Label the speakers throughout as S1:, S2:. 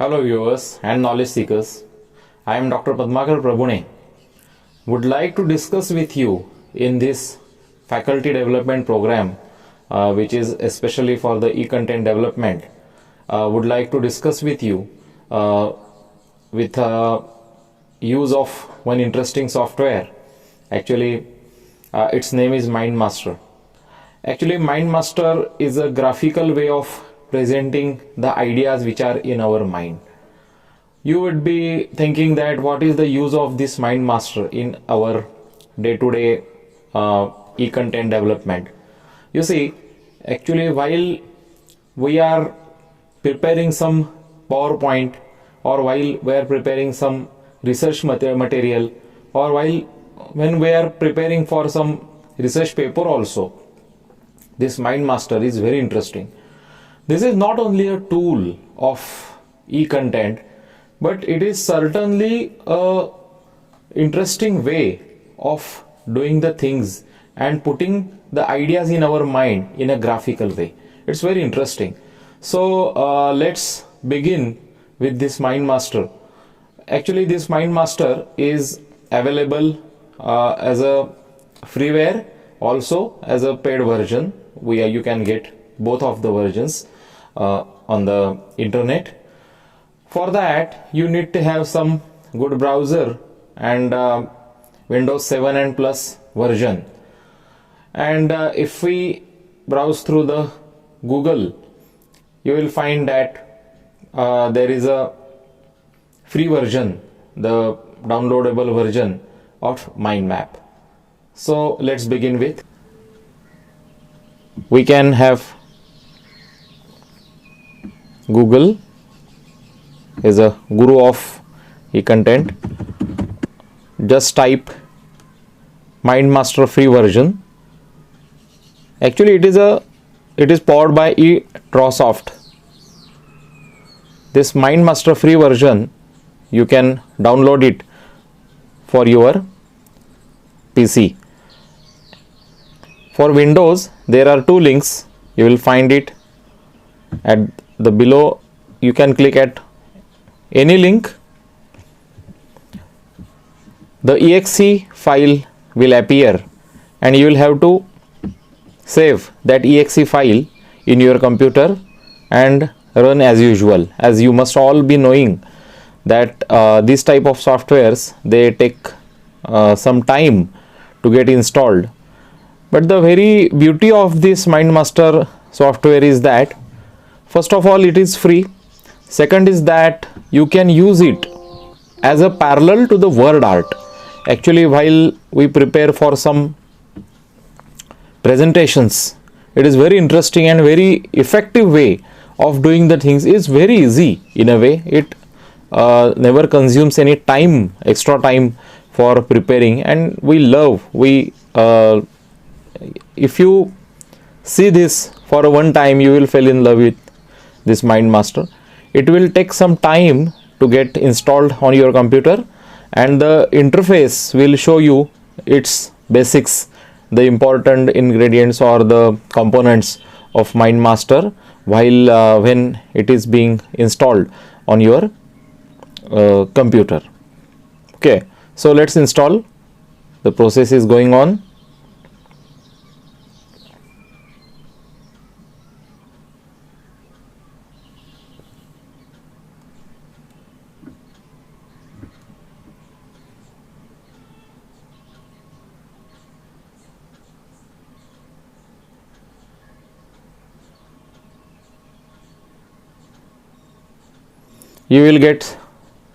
S1: Hello viewers and knowledge seekers. I am Dr. Padmakar Prabhune. Would like to discuss with you in this faculty development program which is especially for the e-content development. Would like to discuss with you with use of one interesting software. Actually its name is MindMaster. Actually MindMaster is a graphical way of presenting the ideas which are in our mind. You would be thinking that what is the use of this MindMaster in our day-to-day e-content development. You see, actually while we are preparing some PowerPoint, or while we are preparing some research material, or when we are preparing for some research paper also, this MindMaster is very interesting. This is not only a tool of e-content, but it is certainly a interesting way of doing the things and putting the ideas in our mind in a graphical way. It's very interesting. So let's begin with this MindMaster. Actually this MindMaster is available as a freeware, also as a paid version. You can get both of the versions on the internet. For that you need to have some good browser and Windows 7 and plus version. And if we browse through the Google, you will find that there is a free version, the downloadable version of MindMap. So let's begin with. We can have Google is a guru of e-content. Just type MindMaster free version. Actually it is powered by eTrosoft. This MindMaster free version, you can download it for your PC. For Windows there are two links. You will find it at the below. You can click at any link. The exe file will appear and you will have to save that exe file in your computer and run as usual. As you must all be knowing that this type of softwares, they take some time to get installed. But the very beauty of this MindMaster software is that first of all it is free. Second is that you can use it as a parallel to the word art. Actually while we prepare for some presentations, it is very interesting and very effective way of doing the things. Is very easy in a way. It never consumes any time, extra time for preparing, and if you see this for one time, you will fall in love with this MindMaster. It will take some time to get installed on your computer, and the interface will show you its basics, the important ingredients or the components of MindMaster while when it is being installed on your computer. Okay, so let's install. The process is going on. You will get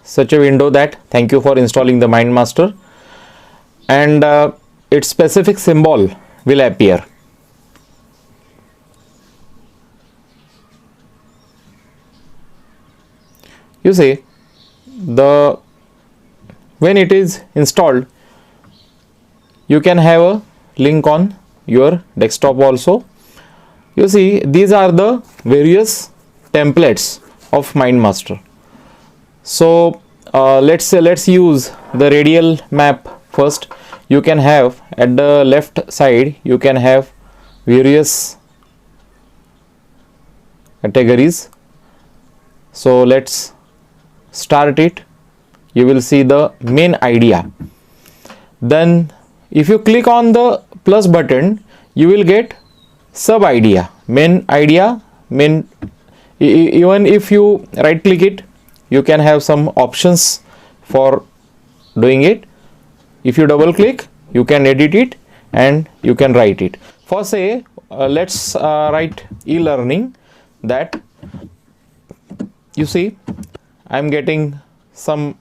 S1: such a window that thank you for installing the MindMaster, and its specific symbol will appear. You see, when it is installed, you can have a link on your desktop also. You see, these are the various templates of MindMaster. So let's use the radial map first. You can have at the left side, you can have various categories. So let's start it, you will see the main idea. Then if you click on the plus button, you will get sub idea, main idea, main. Even if you right click it, you can have some options for doing it. If you double click, you can edit it and you can write it. For say, let's write e-learning. That you see, I am getting some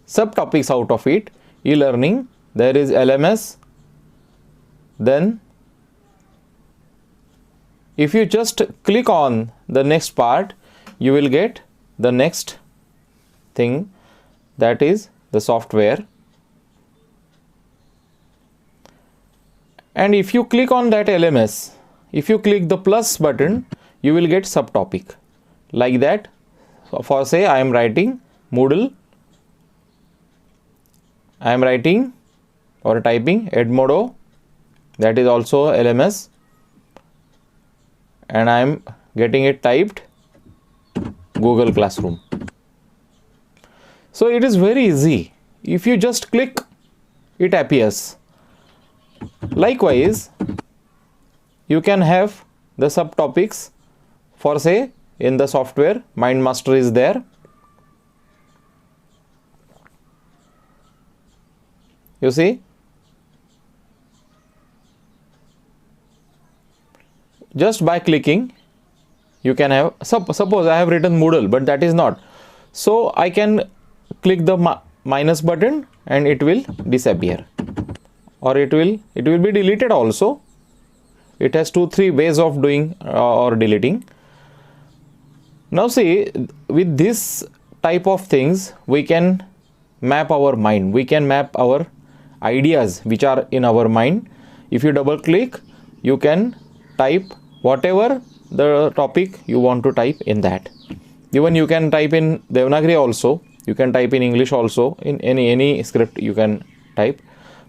S1: subtopics out of it. E-learning, there is LMS. Then if you just click on the next part, you will get the next thing, that is the software. And if you click on that LMS, if you click the plus button, you will get subtopic like that. For say, I am writing Moodle, I am writing or typing Edmodo, that is also LMS, and I am getting it typed Google Classroom. So it is very easy. If you just click, it appears. Likewise, you can have the subtopics. For say, in the software, MindMaster is there. You see, just by clicking, you can have, suppose I have written Moodle, but that is not. So I can click the minus button and it will disappear, or it will be deleted also. It has 2-3 ways of doing or deleting. Now see, with this type of things, we can map our mind, we can map our ideas which are in our mind. If you double click, you can type whatever the topic you want to type in that. Even you can type in Devanagari also, you can type in English also, in any script you can type.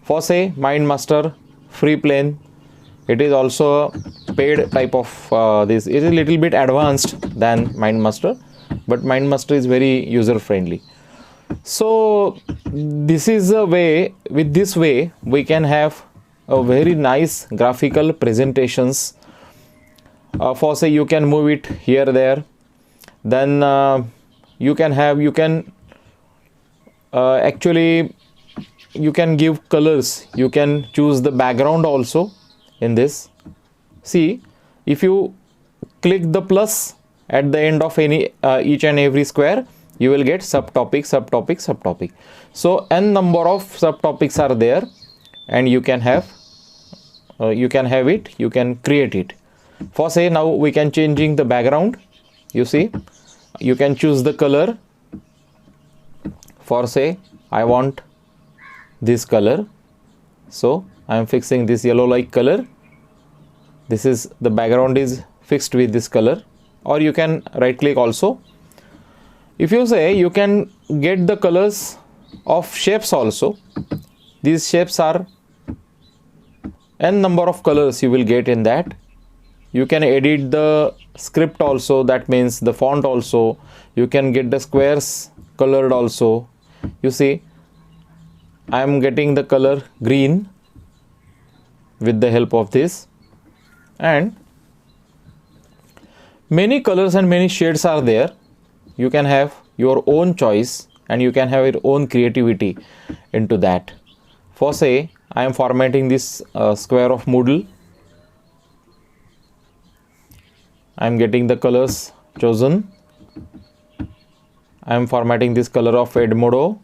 S1: For say, MindMaster free plane, it is also a paid type of this. It is a little bit advanced than MindMaster, but MindMaster is very user friendly. So this is a way, with this way we can have a very nice graphical presentations. For say, you can move it here, there. Then you can actually you can give colors, you can choose the background also in this. See, if you click the plus at the end of any each and every square, you will get subtopic, subtopic, subtopic. So n number of subtopics are there, and you can have it, you can create it. For say, now we can changing the background. You see, you can choose the color. For say, I want this color, so I am fixing this yellow like color. This is the background is fixed with this color. Or you can right click also. If you say, you can get the colors of shapes also. These shapes are n number of colors you will get in that. You can edit the script also, that means the font also. You can get the squares colored also. You see, I am getting the color green with the help of this, and many colors and many shades are there. You can have your own choice and you can have your own creativity into that. For say, I am formatting this square of Moodle. I am getting the colors chosen. I am formatting this color of Edmodo.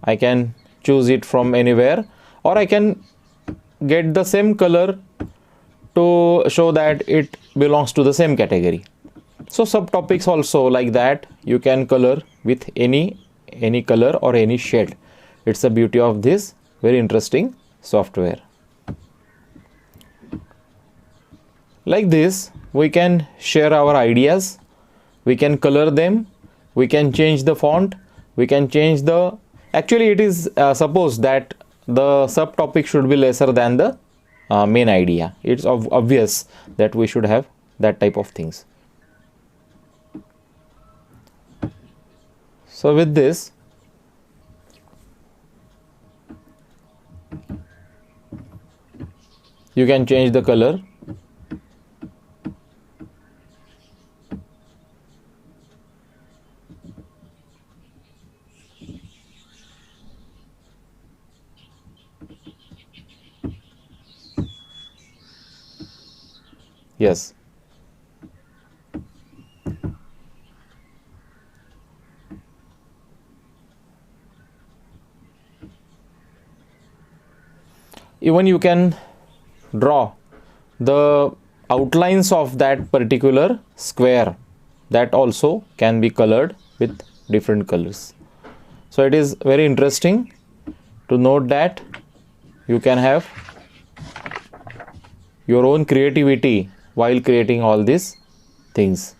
S1: I can choose it from anywhere, or I can get the same color to show that it belongs to the same category. So subtopics also like that, you can color with any color or any shade. It's the beauty of this very interesting software. Like this, we can share our ideas, we can color them, we can change the font, we can change the, actually it is suppose that the subtopic should be lesser than the main idea. It's obvious that we should have that type of things. So with this, you can change the color. Yes. Even you can draw the outlines of that particular square, that also can be colored with different colors. So it is very interesting to note that you can have your own creativity while creating all these things.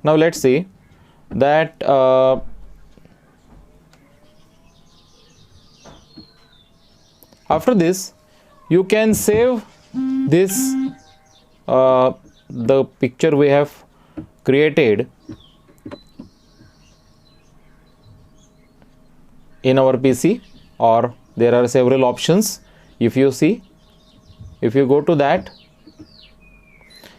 S1: Now let's see that after this you can save this the picture we have created in our PC, or there are several options. If you see, if you go to that,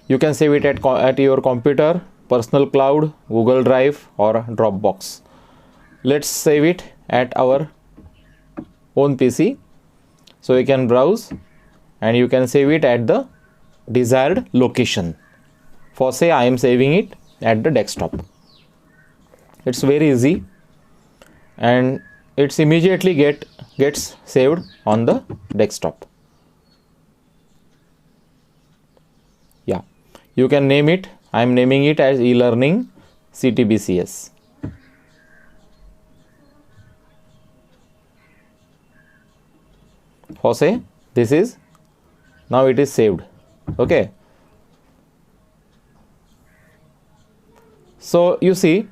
S1: you can save it at your computer, personal cloud, Google Drive or Dropbox. Let's save it at our own PC. So you can browse and you can save it at the desired location. For say I am saving it at the desktop. It's very easy and it's immediately gets saved on the desktop. Yeah, you can name it. I am naming it as e-learning CTBCS. For say this is, now it is saved. Okay. So you see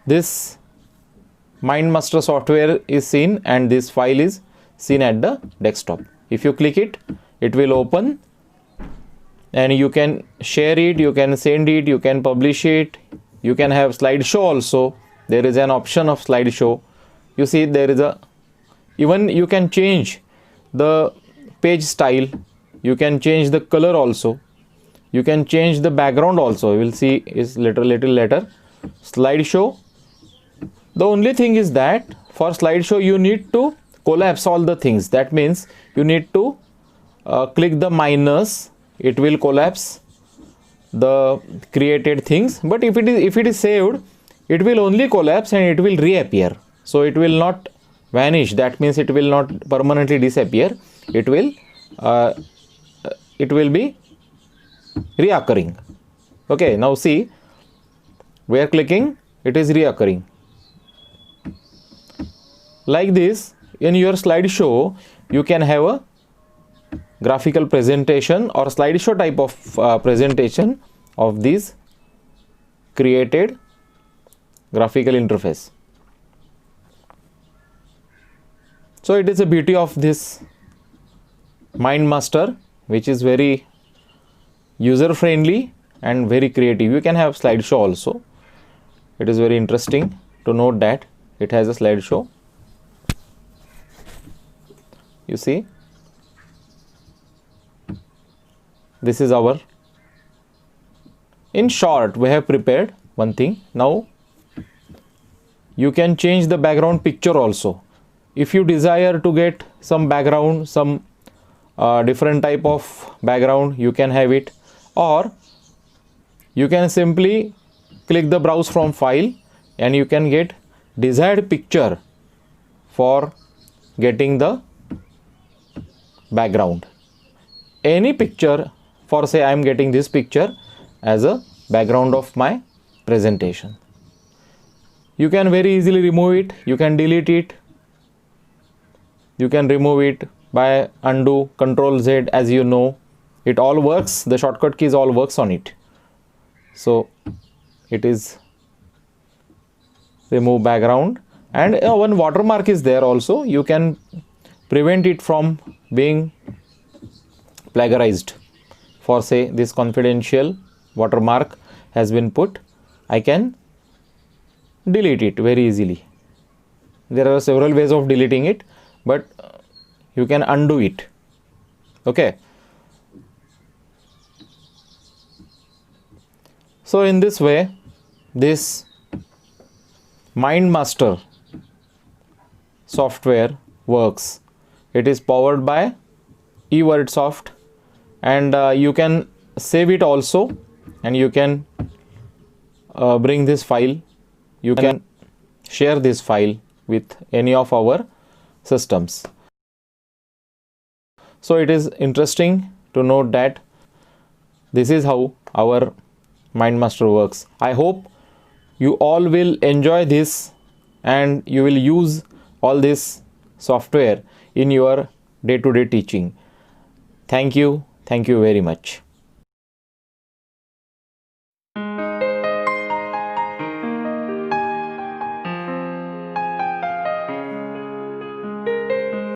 S1: this MindMaster software is seen and this file is seen at the desktop. If you click it, it will open and you can share it, you can send it, you can publish it, you can have slideshow also. There is an option of slideshow. You see there is a, even you can change the page style, you can change the color also, you can change the background also. You will see is little later. Slideshow. The only thing is that for slideshow you need to collapse all the things. That means you need to click the minus. It will collapse the created things. But if it is saved, it will only collapse and it will reappear. So it will not vanish. That means it will not permanently disappear. It will be reoccurring. Okay, now see, we are clicking, it is reoccurring. Like this, in your slideshow, you can have a graphical presentation or slideshow type of presentation of this created graphical interface. So it is a beauty of this MindMaster, which is very user friendly and very creative. You can have slideshow also. It is very interesting to note that it has a slideshow. You see, this is our, in short, we have prepared one thing. Now you can change the background picture also. If you desire to get some background, some different type of background, you can have it, or you can simply click the browse from file and you can get desired picture for getting the background. Any picture, for say I am getting this picture as a background of my presentation. You can very easily remove it, you can delete it, you can remove it by undo, Control Z, as you know. It all works, the shortcut keys all works on it. So it is remove background, and one watermark is there also. You can prevent it from being plagiarized. For say this confidential watermark has been put, I can delete it very easily. There are several ways of deleting it, but you can undo it. Okay. So in this way, this MindMaster software works. It is powered by eWordSoft, and you can save it also, and you can bring this file, you can share this file with any of our systems. So it is interesting to note that this is how our MindMaster works. I hope you all will enjoy this and you will use all this software in your day-to-day teaching. Thank you very much.